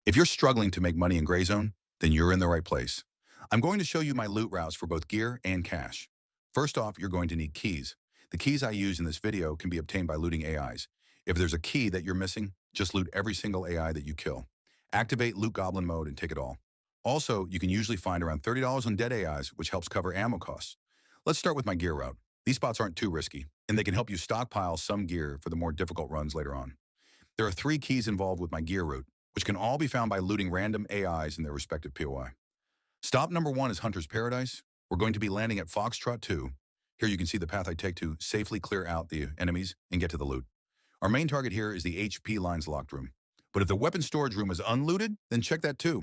If you're struggling to make money in Gray Zone, then you're in the right place. I'm going to show you my loot routes for both gear and cash. First off, you're going to need keys. The keys I use in this video can be obtained by looting AIs. If there's a key that you're missing, just loot every single AI that you kill. Activate Loot Goblin mode and take it all. Also, you can usually find around $30 on dead AIs, which helps cover ammo costs. Let's start with my gear route. These spots aren't too risky, and they can help you stockpile some gear for the more difficult runs later on. There are 3 keys involved with my gear route, which can all be found by looting random AIs in their respective POI. Stop number 1 is Hunter's Paradise. We're going to be landing at Foxtrot 2. Here you can see the path I take to safely clear out the enemies and get to the loot. Our main target here is the HP Lines locked room. But if the weapon storage room is unlooted, then check that too.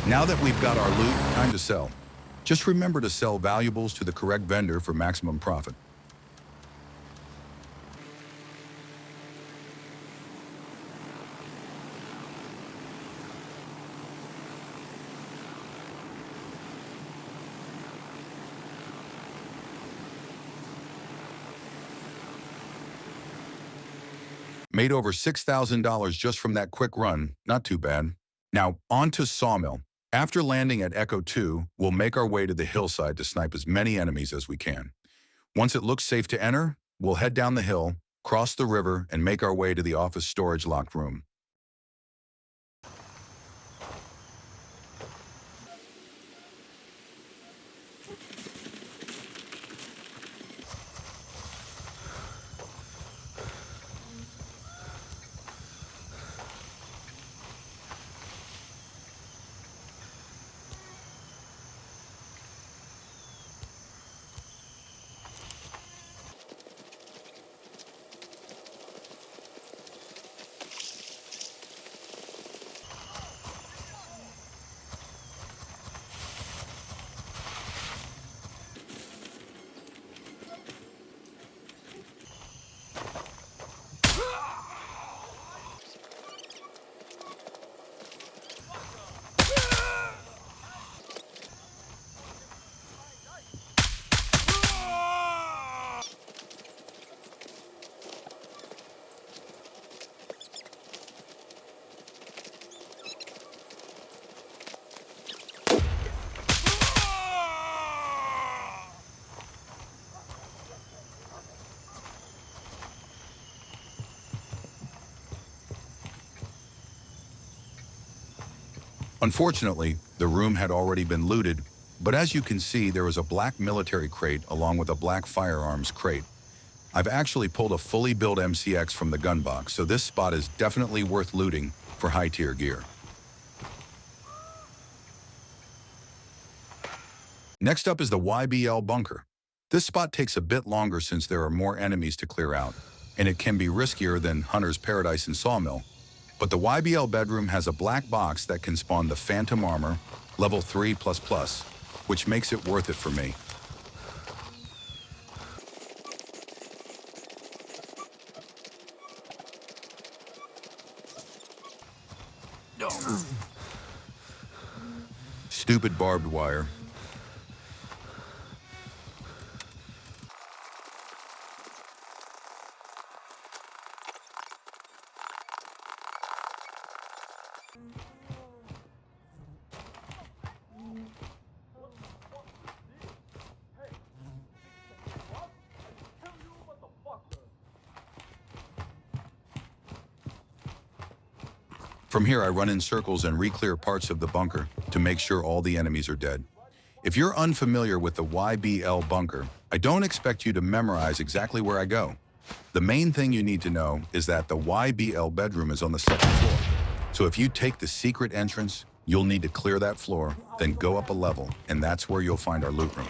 Now that we've got our loot, time to sell. Just remember to sell valuables to the correct vendor for maximum profit. Made over $6,000 just from that quick run. Not too bad. Now, on to Sawmill. After landing at Echo 2, we'll make our way to the hillside to snipe as many enemies as we can. Once it looks safe to enter, we'll head down the hill, cross the river, and make our way to the office storage locked room. Unfortunately, the room had already been looted, but as you can see, there was a black military crate along with a black firearms crate. I've actually pulled a fully built MCX from the gun box, so this spot is definitely worth looting for high-tier gear. Next up is the YBL bunker. This spot takes a bit longer since there are more enemies to clear out, and it can be riskier than Hunter's Paradise and Sawmill. But the YBL bedroom has a black box that can spawn the Phantom Armor, level 3++, which makes it worth it for me. Stupid barbed wire. From here, I run in circles and re-clear parts of the bunker to make sure all the enemies are dead. If you're unfamiliar with the YBL bunker, I don't expect you to memorize exactly where I go. The main thing you need to know is that the YBL bedroom is on the second floor. So if you take the secret entrance, you'll need to clear that floor, then go up a level, and that's where you'll find our loot room.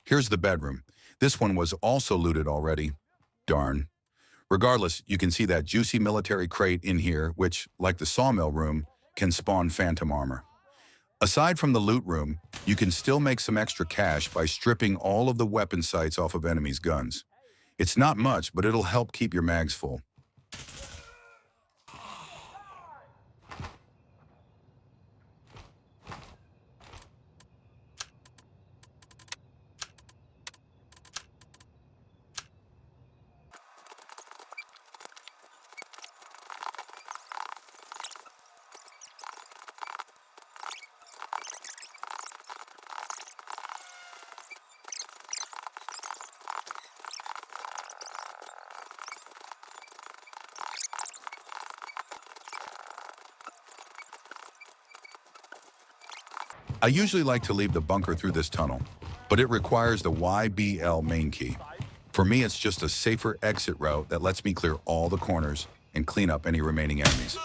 Here's the bedroom. This one was also looted already. Darn. Regardless, you can see that juicy military crate in here, which, like the Sawmill room, can spawn Phantom Armor. Aside from the loot room, you can still make some extra cash by stripping all of the weapon sights off of enemies' guns. It's not much, but it'll help keep your mags full. I usually like to leave the bunker through this tunnel, but it requires the YBL main key. For me, it's just a safer exit route that lets me clear all the corners and clean up any remaining enemies.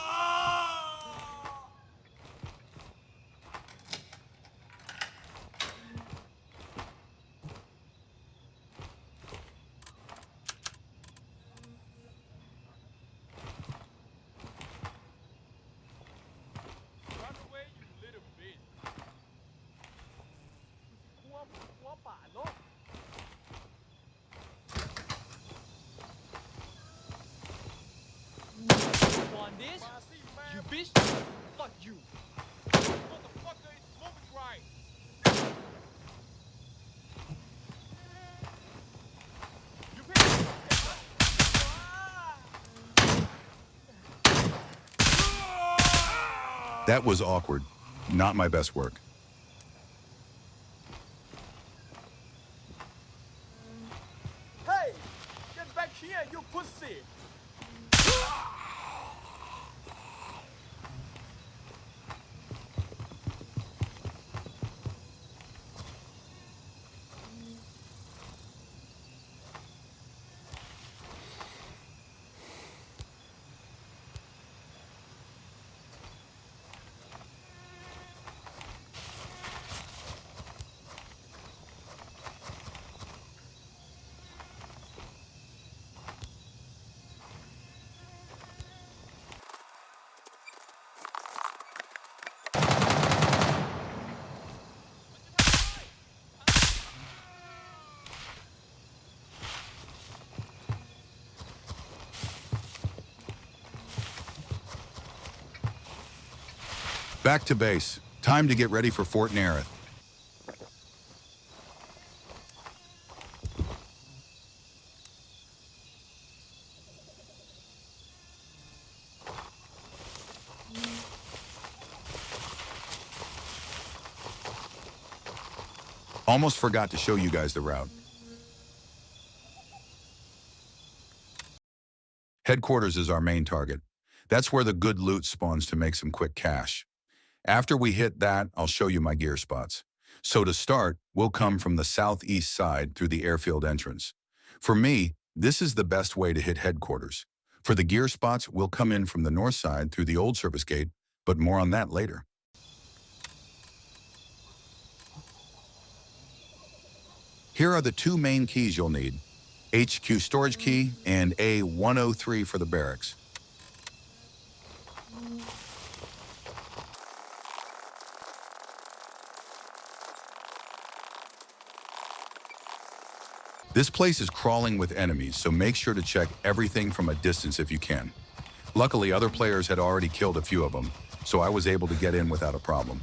Run away, you little bitch. หัวป่าโลก Want this? You bitch? Fuck you. Motherfucker is moving right. You pay. That was awkward. Not my best work. Hey, get back here, you pussy. Back to base. Time to get ready for Fort Narith. Almost forgot to show you guys the route. Headquarters is our main target. That's where the good loot spawns to make some quick cash. After we hit that, I'll show you my gear spots. So to start, we'll come from the southeast side through the airfield entrance. For me, this is the best way to hit headquarters. For the gear spots, we'll come in from the north side through the old service gate, but more on that later. Here are the two main keys you'll need: HQ storage key and A103 for the barracks. This place is crawling with enemies, so make sure to check everything from a distance if you can. Luckily, other players had already killed a few of them, so I was able to get in without a problem.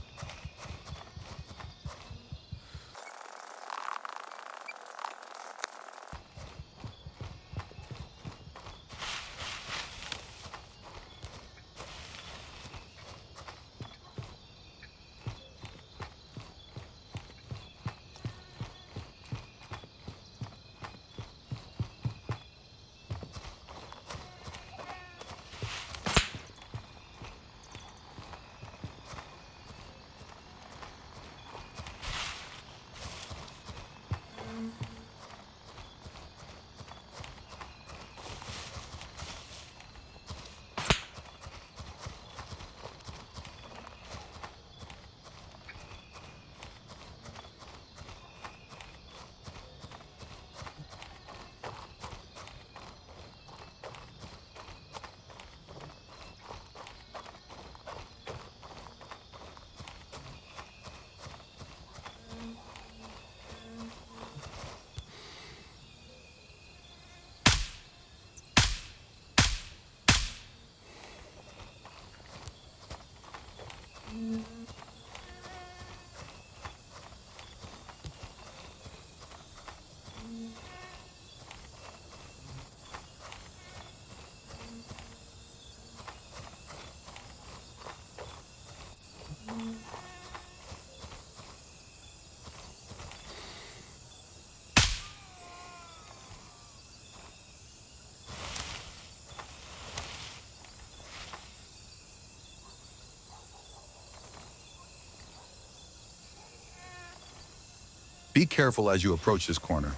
Be careful as you approach this corner.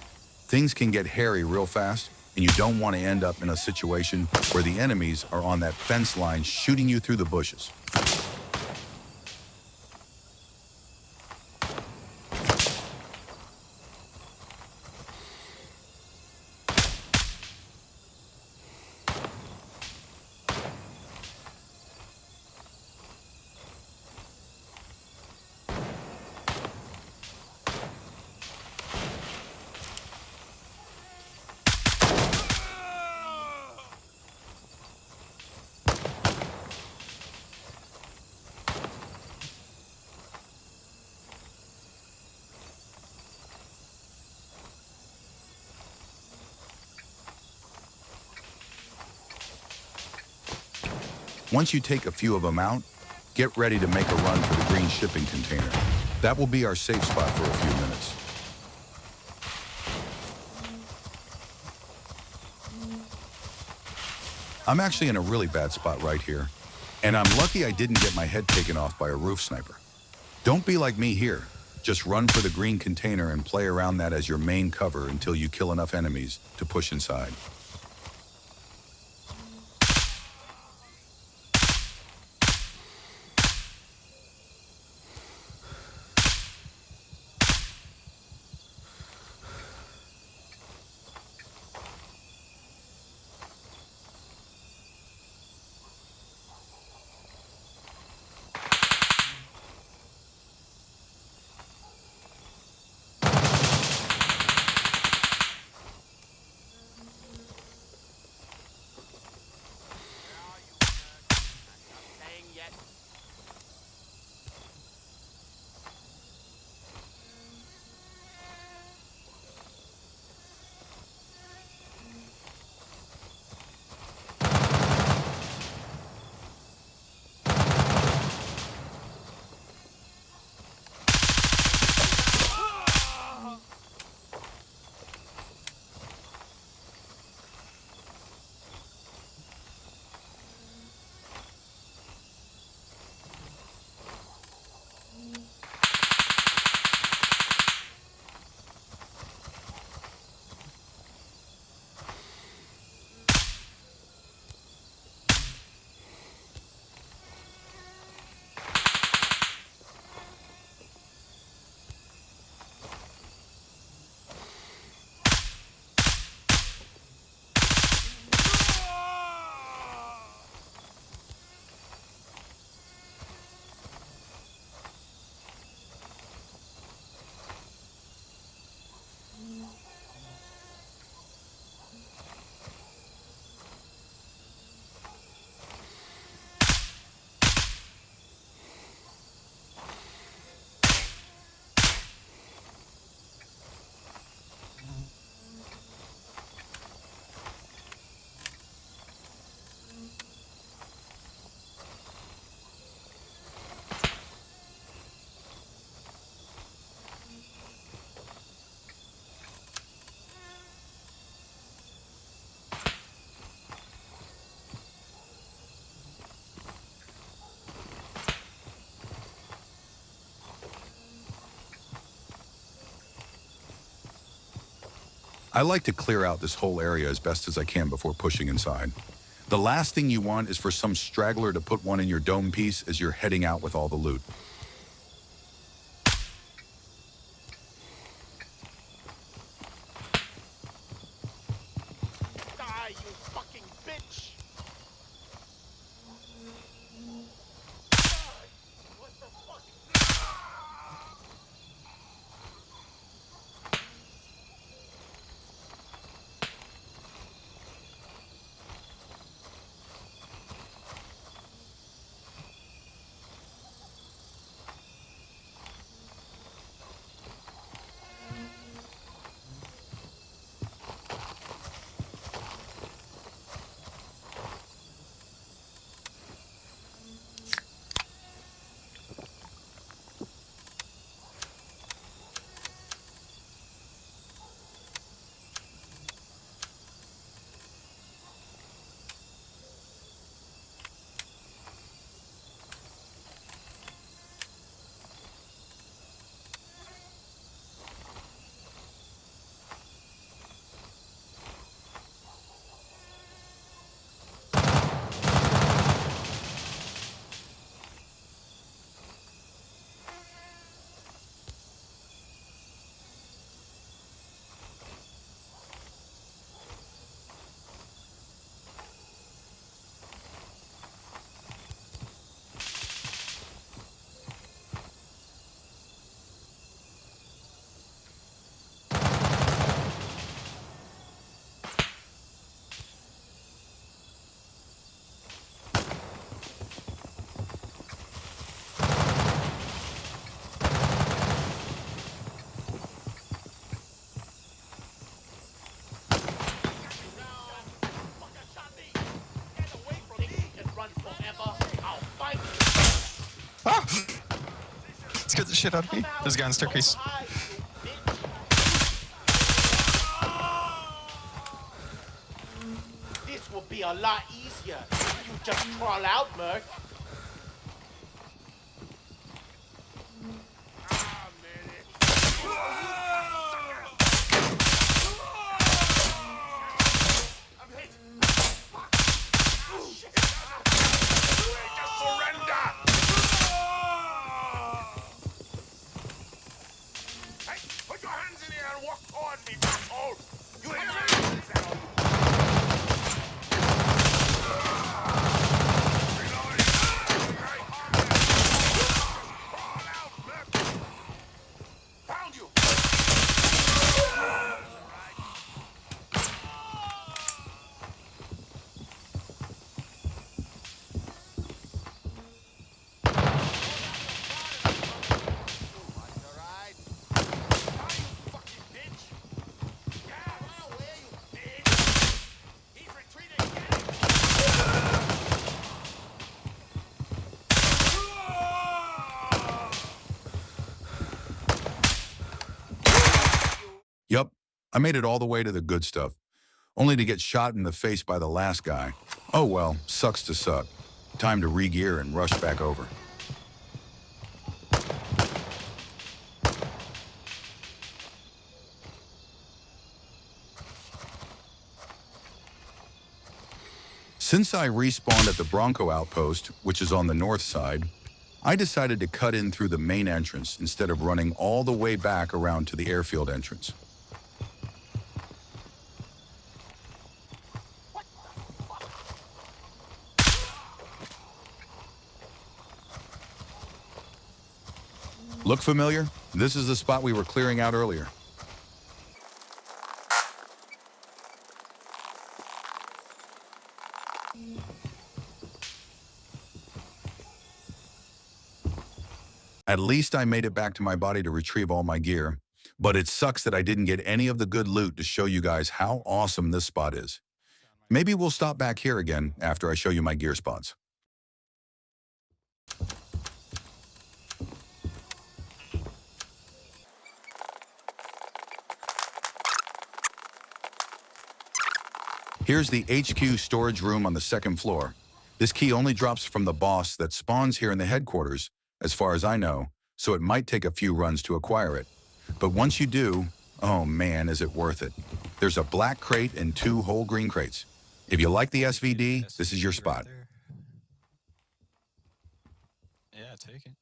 Things can get hairy real fast, and you don't want to end up in a situation where the enemies are on that fence line shooting you through the bushes. Once you take a few of them out, get ready to make a run for the green shipping container. That will be our safe spot for a few minutes. I'm actually in a really bad spot right here, and I'm lucky I didn't get my head taken off by a roof sniper. Don't be like me here. Just run for the green container and play around that as your main cover until you kill enough enemies to push inside. I like to clear out this whole area as best as I can before pushing inside. The last thing you want is for some straggler to put one in your dome piece as you're heading out with all the loot. Die, you fucking bitch! What the fuck? shit out of me. There's a guy on the staircase. This will be a lot easier. You just crawl out, Merc. Yup, I made it all the way to the good stuff, only to get shot in the face by the last guy. Oh well, sucks to suck. Time to re-gear and rush back over. Since I respawned at the Bronco outpost, which is on the north side, I decided to cut in through the main entrance instead of running all the way back around to the airfield entrance. Look familiar? This is the spot we were clearing out earlier. At least I made it back to my body to retrieve all my gear, but it sucks that I didn't get any of the good loot to show you guys how awesome this spot is. Maybe we'll stop back here again after I show you my gear spots. Here's the HQ storage room on the second floor. This key only drops from the boss that spawns here in the headquarters, as far as I know, so it might take a few runs to acquire it. But once you do, oh man, is it worth it. There's a black crate and 2 whole green crates. If you like the SVD, this is your spot. Yeah, take it.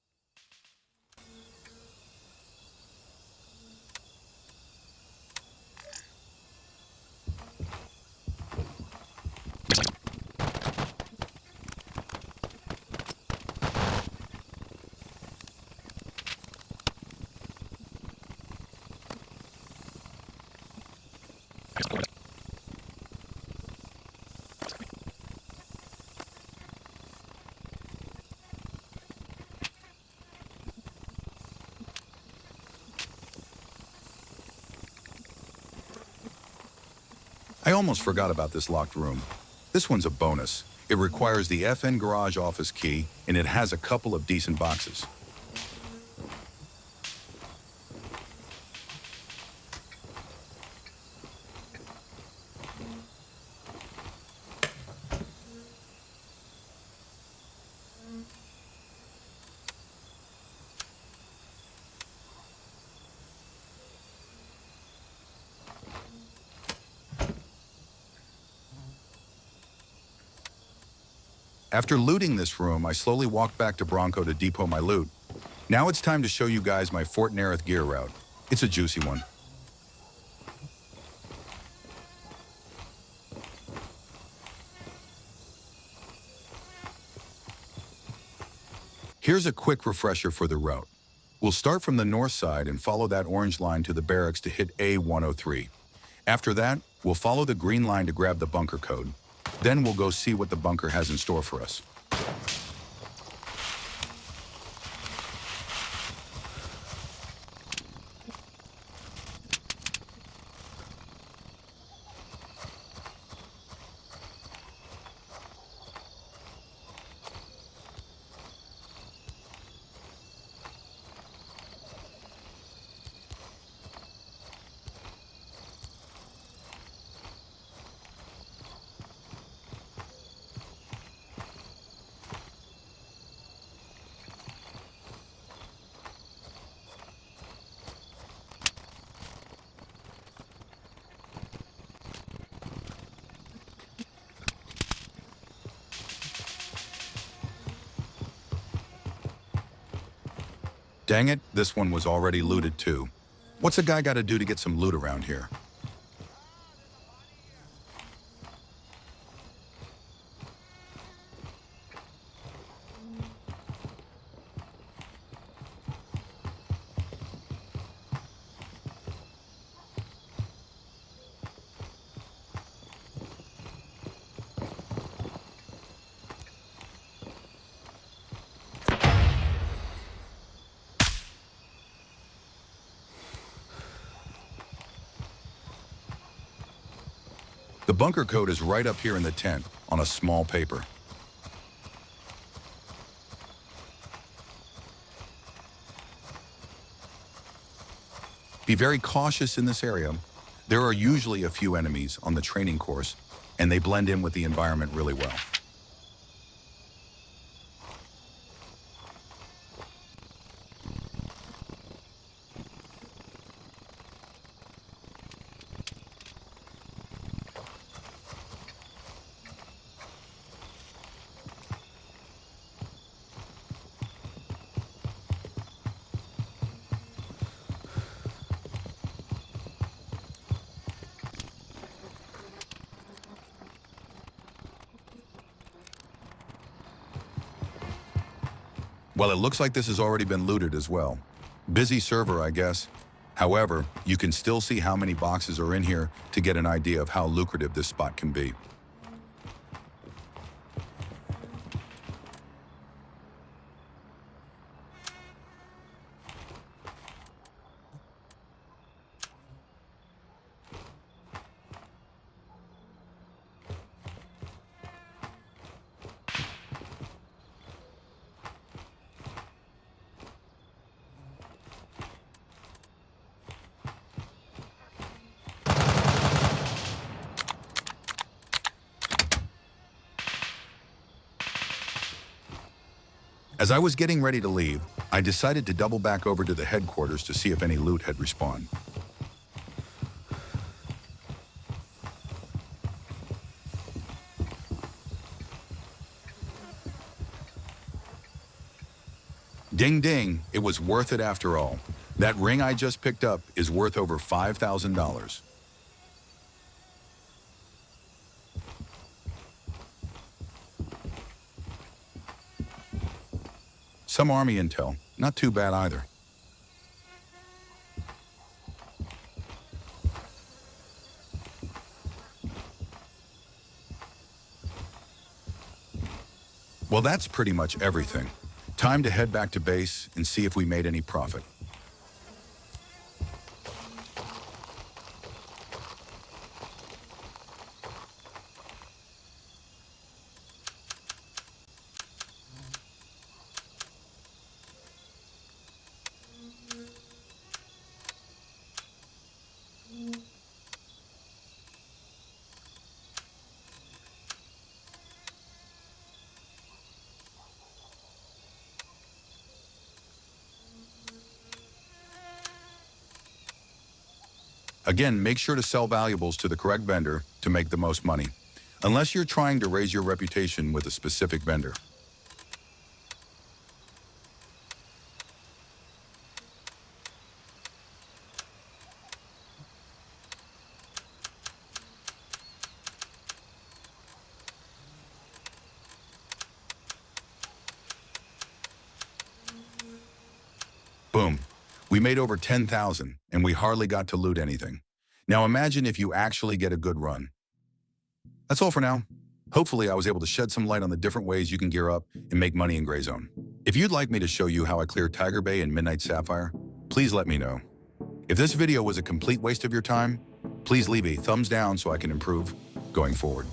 I almost forgot about this locked room. This one's a bonus. It requires the FN garage office key, and it has a couple of decent boxes. After looting this room, I slowly walked back to Bronco to depot my loot. Now it's time to show you guys my Fort Narith gear route. It's a juicy one. Here's a quick refresher for the route. We'll start from the north side and follow that orange line to the barracks to hit A103. After that, we'll follow the green line to grab the bunker code. Then we'll go see what the bunker has in store for us. Dang it, this one was already looted too. What's a guy gotta do to get some loot around here? The bunker code is right up here in the tent on a small paper. Be very cautious in this area. There are usually a few enemies on the training course, and they blend in with the environment really well. Well, it looks like this has already been looted as well. Busy server, I guess. However, you can still see how many boxes are in here to get an idea of how lucrative this spot can be. As I was getting ready to leave, I decided to double back over to the headquarters to see if any loot had respawned. Ding ding, it was worth it after all. That ring I just picked up is worth over $5,000. Some army intel, not too bad either. Well, that's pretty much everything. Time to head back to base and see if we made any profit. Again, make sure to sell valuables to the correct vendor to make the most money, unless you're trying to raise your reputation with a specific vendor. Boom. We made over 10,000 and we hardly got to loot anything. Now imagine if you actually get a good run. That's all for now. Hopefully I was able to shed some light on the different ways you can gear up and make money in Gray Zone. If you'd like me to show you how I clear Tiger Bay and Midnight Sapphire, please let me know. If this video was a complete waste of your time, please leave a thumbs down so I can improve going forward.